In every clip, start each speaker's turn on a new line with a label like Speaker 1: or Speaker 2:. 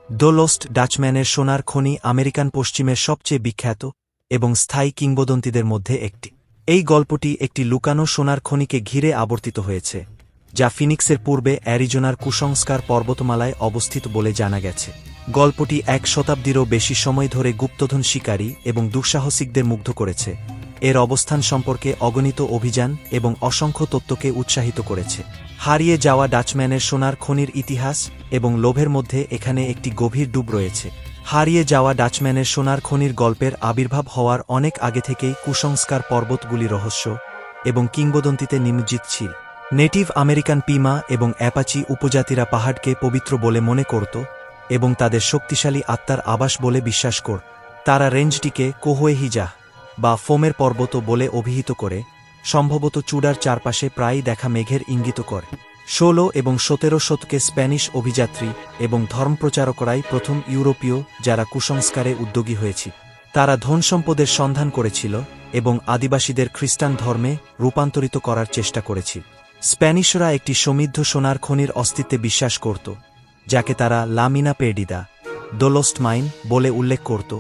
Speaker 1: The lost ডাচম্যানের সোনার খনি American পশ্চিমের সবচেয়ে বিখ্যাত এবং স্থায়ী কিংবদন্তিদের মধ্যে একটি। এই গল্পটি একটি লুকানো সোনার খনিকে ঘিরে আবর্তিত হয়েছে, যা ফিনিক্সের পূর্বে অ্যারিজোনার কুসংস্কার পর্বতমালায় অবস্থিত বলে জানা গেছে। গল্পটি 1 শতাব্দীরও বেশি সময় ধরে গুপ্তধন শিকারী এবং দুঃসাহসিকদের মুগ্ধ করেছে। এর অবস্থান সম্পর্কে অগণিত অভিযান এবং অসংখ্য তত্ত্বকে উৎসাহিত করেছে। হারিয়ে যাওয়া ডাচম্যানের সোনার খনির ইতিহাস এবং লোভের মধ্যে এখানে একটি গভীর ডুব রয়েছে। হারিয়ে যাওয়া ডাচম্যানের সোনার খনির গল্পের আবির্ভাব হওয়ার অনেক আগে থেকেই কুসংস্কার পর্বতগুলি রহস্য এবং কিংবদন্তিতে নিমজ্জিত ছিল। নেটিভ আমেরিকান পিমা এবং অ্যাপাচি উপজাতিরা পাহাড়কে পবিত্র বলে মনে করত এবং তাদের শক্তিশালী আত্মার আবাস বলে বিশ্বাস করত। তারা রেঞ্জটিকে কোহোয়েহিজাহ বা ফোমের পর্বত বলে অভিহিত করে, সম্ভবত চূড়ার চারপাশে প্রায়ই দেখা মেঘের ইঙ্গিত করে। 16 এবং 17 শতকে স্প্যানিশ অভিযাত্রী এবং ধর্মপ্রচারকরাই প্রথম ইউরোপীয় যারা কুসংস্কারে উদ্যোগী হয়েছিল। তারা ধনসম্পদের সন্ধান করেছিল এবং আদিবাসীদের খ্রিস্টান ধর্মে রূপান্তরিত করার চেষ্টা করেছিল। স্প্যানিশরা একটি সমৃদ্ধ সোনার খনির অস্তিত্বে বিশ্বাস করত, যাকে তারা লা মিনা পের্ডিদা, দ্য লস্ট মাইন বলে উল্লেখ করত,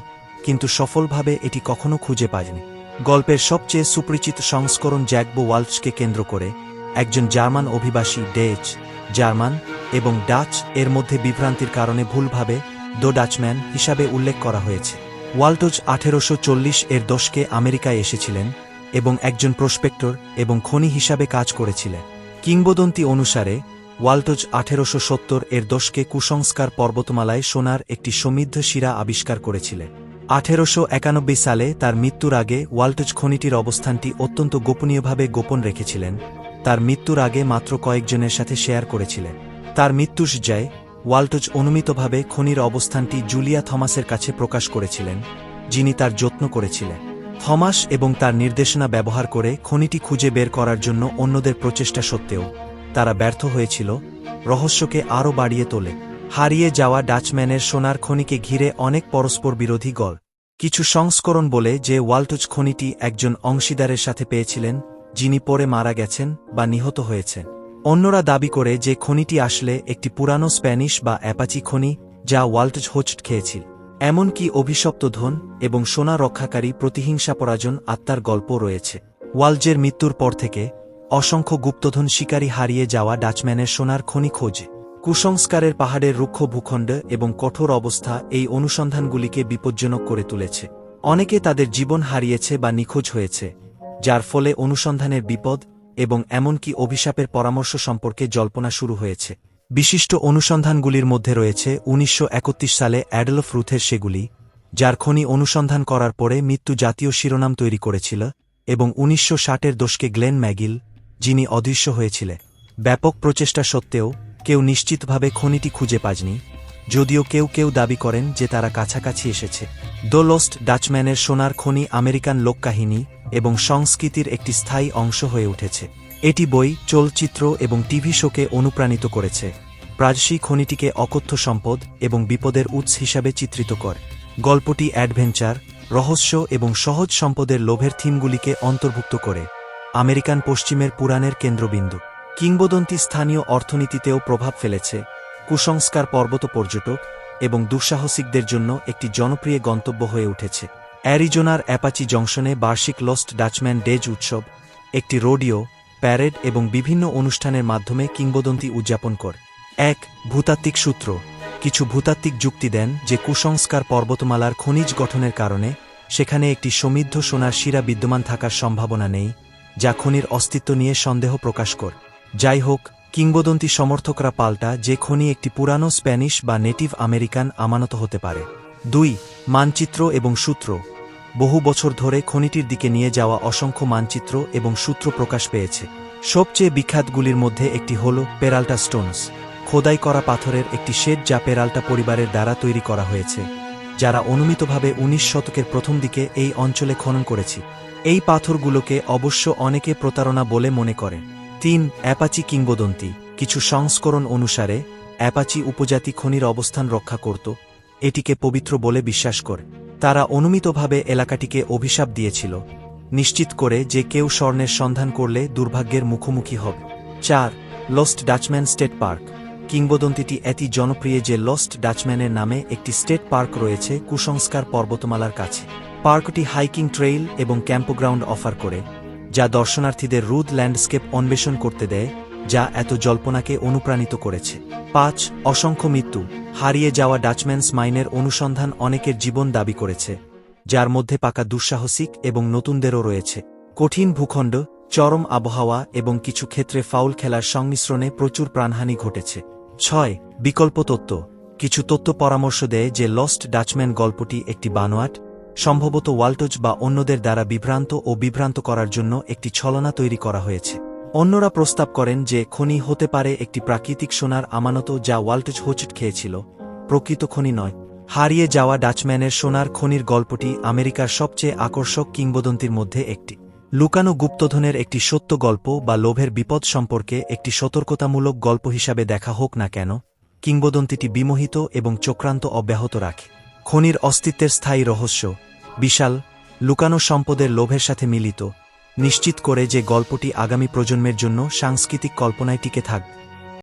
Speaker 1: কিন্তু সফলভাবে এটি কখনো খুঁজে পায়নি। গল্পের সবচেয়ে সুপরিচিত সংস্করণ জ্যাকবো ওয়াল্টজকে কেন্দ্র করে, একজন জার্মান অভিবাসী ডেচ, জার্মান এবং ডাচ এর মধ্যে বিভ্রান্তির কারণে ভুলভাবে দ্য ডাচম্যান হিসাবে উল্লেখ করা হয়েছে। ওয়াল্টজ 1840 এর দশকে আমেরিকায় এসেছিলেন এবং একজন প্রসপেক্টর এবং খনি হিসাবে কাজ করেছিলেন। কিংবদন্তি অনুসারে ওয়াল্টজ 1870 এর দশকে কুসংস্কার পর্বতমালায় সোনার একটি সমৃদ্ধ শিরা আবিষ্কার করেছিলেন। 1891 সালে তার মৃত্যুর আগে ওয়াল্টজ খনিটির অবস্থানটি অত্যন্ত গোপনীয়ভাবে গোপন রেখেছিলেন। তার মৃত্যুর আগে মাত্র কয়েকজনের সাথে শেয়ার করেছিলেন। তার মৃত্যুশয্যায় ওয়াল্টজ অনুমিতভাবে খনির অবস্থানটি জুলিয়া থমাসের কাছে প্রকাশ করেছিলেন, যিনি তার যত্ন করেছিলেন। থমাস এবং তার নির্দেশনা ব্যবহার করে খনিটি খুঁজে বের করার জন্য অন্যদের প্রচেষ্টা সত্ত্বেও তারা ব্যর্থ হয়েছিল, রহস্যকে আরও বাড়িয়ে তোলে। হারিয়ে যাওয়া ডাচম্যানের সোনার খনিকে ঘিরে অনেক পরস্পর বিরোধী গল্প। কিছু সংস্করণ বলে যে ওয়াল্টজ খনিটি একজন অংশীদারের সাথে পেয়েছিলেন, যিনি পরে মারা গেছেন বা নিহত হয়েছেন। অন্যরা দাবি করে যে খনিটি আসলে একটি পুরানো স্প্যানিশ বা অ্যাপাচি খনি যা ওয়াল্টজ হোস্ট খেয়েছিল। এমনকি অভিশপ্ত ধন এবং সোনা রক্ষাকারী প্রতিহিংসাপরাজন আত্মার গল্প রয়েছে। ওয়াল্টজের মৃত্যুর পর থেকে অসংখ্য গুপ্তধন শিকারী হারিয়ে যাওয়া ডাচম্যানের সোনার খনি খোঁজে। কুসংস্কারের পাহাড়ের রুক্ষ ভূখণ্ড এবং কঠোর অবস্থা এই অনুসন্ধানগুলিকে বিপজ্জনক করে তুলেছে। অনেকে তাদের জীবন হারিয়েছে বা নিখোঁজ হয়েছে, যার ফলে অনুসন্ধানের বিপদ এবং এমনকি অভিশাপের পরামর্শ সম্পর্কে জল্পনা শুরু হয়েছে। বিশিষ্ট অনুসন্ধানগুলির মধ্যে রয়েছে 1931 সালে অ্যাডলফ রুথের সেগুলি, যার খনি অনুসন্ধান করার পরে মৃত্যু জাতীয় শিরোনাম তৈরি করেছিল, এবং 1960-এর দশকে গ্লেন ম্যাগিল, যিনি অদৃশ্য হয়েছিলেন। ব্যাপক প্রচেষ্টা সত্ত্বেও কেউ নিশ্চিতভাবে খনিটি খুঁজে পায়নি, যদিও কেউ কেউ দাবি করেন যে তারা কাছাকাছি এসেছে। দ্য লস্ট ডাচম্যানের সোনার খনি আমেরিকান লোককাহিনী এবং সংস্কৃতির একটি স্থায়ী অংশ হয়ে উঠেছে। এটি বই, চলচ্চিত্র এবং টিভি শোকে অনুপ্রাণিত করেছে। প্রায়শই খনিটিকে অকথ্য সম্পদ এবং বিপদের উৎস হিসাবে চিত্রিত করে। গল্পটি অ্যাডভেঞ্চার, রহস্য এবং সহজ সম্পদের লোভের থিমগুলিকে অন্তর্ভুক্ত করে। আমেরিকান পশ্চিমের পুরাণের কেন্দ্রবিন্দু। কিংবদন্তি স্থানীয় অর্থনীতিতেও প্রভাব ফেলেছে। কুসংস্কার পর্বত পর্যটক এবং দুঃসাহসিকদের জন্য একটি জনপ্রিয় গন্তব্য হয়ে উঠেছে। অ্যারিজোনার অ্যাপাচি জংশনে বার্ষিক লস্ট ডাচম্যান ডেজ উৎসব একটি রোডিও, প্যারেড এবং বিভিন্ন অনুষ্ঠানের মাধ্যমে কিংবদন্তি উদযাপন করে। 1. ভূতাত্ত্বিক সূত্র। কিছু ভূতাত্ত্বিক যুক্তি দেন যে কুসংস্কার পর্বতমালার খনিজ গঠনের কারণে সেখানে একটি সমৃদ্ধ সোনার শিরা বিদ্যমান থাকার সম্ভাবনা নেই, যা খনির অস্তিত্ব নিয়ে সন্দেহ প্রকাশ করে। যাই হোক, কিংবদন্তি সমর্থকরা পাল্টা যে খনি একটি পুরানো স্প্যানিশ বা নেটিভ আমেরিকান আমানত হতে পারে। 2. মানচিত্র এবং সূত্র। বহু বছর ধরে খনিটির দিকে নিয়ে যাওয়া অসংখ্য মানচিত্র এবং সূত্র প্রকাশ পেয়েছে। সবচেয়ে বিখ্যাতগুলির মধ্যে একটি হল পেরাল্টা স্টোনস, খোদাই করা পাথরের একটি শেড যা পেরাল্টা পরিবারের দ্বারা তৈরি করা হয়েছে, যারা অনুমিতভাবে 19 শতকের প্রথম দিকে এই অঞ্চলে খনন করেছে। এই পাথরগুলোকে অবশ্য অনেকে প্রতারণা বলে মনে করেন। 3. অ্যাপাচি কিংবদন্তি। কিছু সংস্করণ অনুসারে অ্যাপাচি উপজাতি খনির অবস্থান রক্ষা করত, এটিকে পবিত্র বলে বিশ্বাস করে। তারা অনুমিতভাবে এলাকাটিকে অভিশাপ দিয়েছিল, নিশ্চিত করে যে কেউ স্বর্ণের সন্ধান করলে দুর্ভাগ্যের মুখোমুখি হবে। 4. Lost Dutchman state park. কিংবদন্তিটি এত জনপ্রিয় যে লস্ট ডাচম্যানের নামে একটি স্টেট পার্ক রয়েছে কুসংস্কার পর্বতমালার কাছে। পার্কটি হাইকিং ট্রেইল এবং ক্যাম্পগ্রাউন্ড অফার করে, যা দর্শনার্থীদের রুদ ল্যান্ডস্কেপ অন্বেষণ করতে দেয়, যা এত জল্পনাকে অনুপ্রাণিত করেছে। ৫. অসংখ্য মৃত্যু। হারিয়ে যাওয়া ডাচম্যানস মাইনের অনুসন্ধান অনেকের জীবন দাবি করেছে, যার মধ্যে পাকা দুঃসাহসিক এবং নতুনদেরও রয়েছে। কঠিন ভূখণ্ড, চরম আবহাওয়া এবং কিছু ক্ষেত্রে ফাউল খেলার সংমিশ্রণে প্রচুর প্রাণহানি ঘটেছে। ৬. বিকল্প তত্ত্ব। কিছু তথ্য পরামর্শ দেয় যে লস্ট ডাচম্যান গল্পটি একটি বানোয়াট, সম্ভবত ওয়াল্টজ বা অন্যদের দ্বারা বিভ্রান্ত করার জন্য একটি ছলনা তৈরি করা হয়েছে। অন্যরা প্রস্তাব করেন যে খনি হতে পারে একটি প্রাকৃতিক সোনার আমানত যা ওয়াল্টজ হোঁচট খেয়েছিল, প্রকৃত খনি নয়। হারিয়ে যাওয়া ডাচম্যানের সোনার খনির গল্পটি আমেরিকার সবচেয়ে আকর্ষক কিংবদন্তির মধ্যে একটি। লুকানো গুপ্তধনের একটি সত্য গল্প বা লোভের বিপদ সম্পর্কে একটি সতর্কতামূলক গল্প হিসাবে দেখা হোক না কেন, কিংবদন্তিটি বিমোহিত এবং চক্রান্ত অব্যাহত রাখে। খনির অস্তিত্বের স্থায়ী রহস্য, বিশাল, লুকানো সম্পদের লোভের সাথে মিলিত, নিশ্চিত করে যে গল্পটি আগামী প্রজন্মের জন্য সাংস্কৃতিক কল্পনায় টিকে থাকবে।